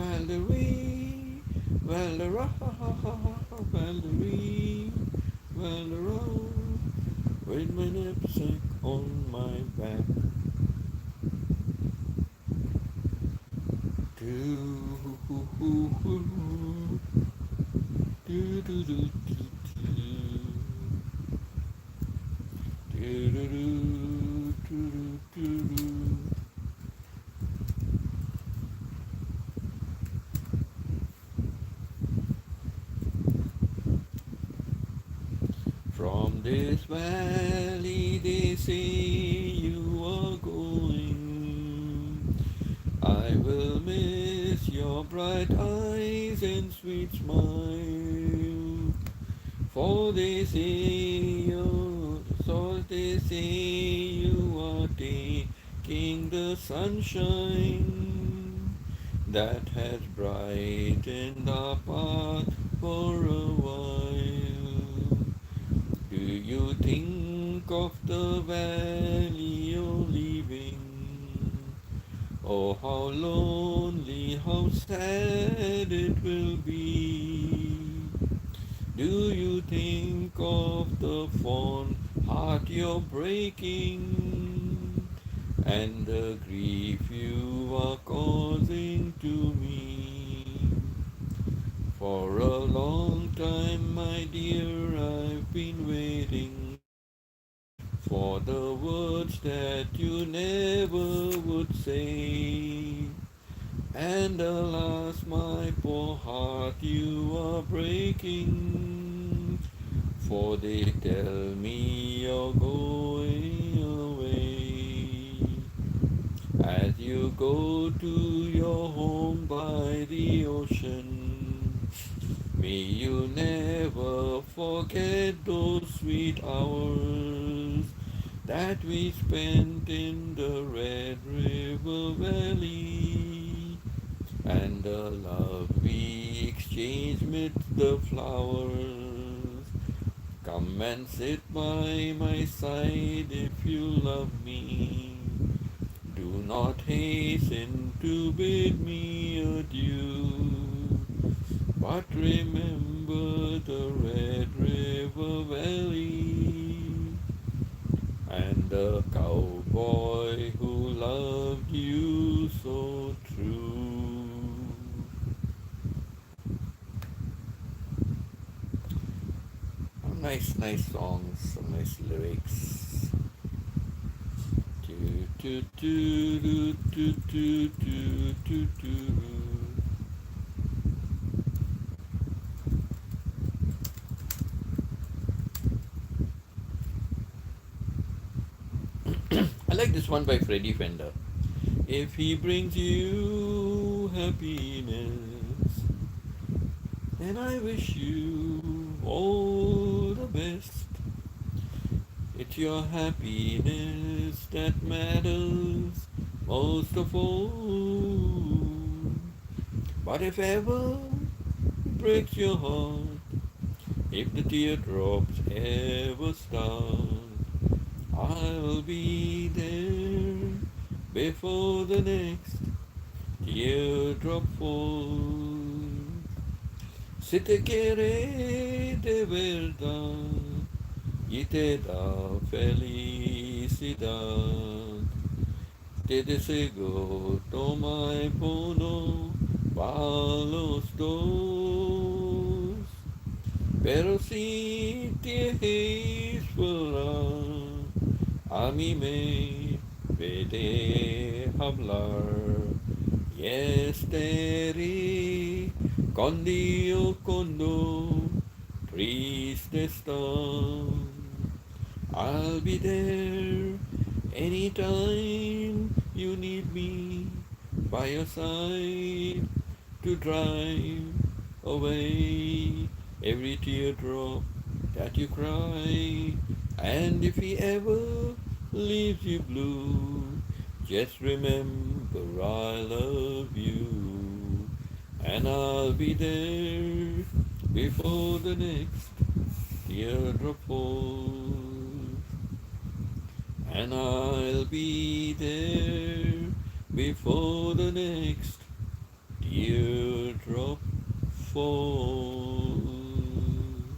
Valerie, Valerie, Valerie, Valerie, with my knapsack on my back. Do, do, do, do, do, do, do, do, do. From this valley they say you are going. I will miss your bright eyes and sweet smile. For they say you are taking the sunshine that has brightened our path for a while. Do you think of the valley you're leaving? Oh, how lonely, how sad it will be. Do you think of the fond heart you're breaking and the grief you are causing to me? For a long time, my dear, I've been waiting for the words that you never would say. And alas, my poor heart, you are breaking, for they tell me you're going away. As you go to your home by the ocean, may you never forget those sweet hours that we spent in the Red River Valley, and the love we exchanged midst the flowers. Come and sit by my side if you love me. Do not hasten to bid me adieu, but remember the Red River Valley and the cowboy who loved you so true. Oh, nice songs, some nice lyrics. Do, do, do, do, do, do, do, do, do. I like this one by Freddie Fender. If he brings you happiness, then I wish you all the best. It's your happiness that matters most of all. But if ever it breaks your heart, if the teardrops ever start, I'll be there before the next teardrop falls. Si te quiere de verdad y te da felicidad, te deseo toma el bono para los dos. Pero si te es fuera, a mí me puede hablar y estaré contigo cuando triste estás. I'll be there anytime you need me by your side to drive away every teardrop that you cry. And if he ever leaves you blue, just remember I love you, and I'll be there before the next teardrop falls. And I'll be there before the next teardrop fall.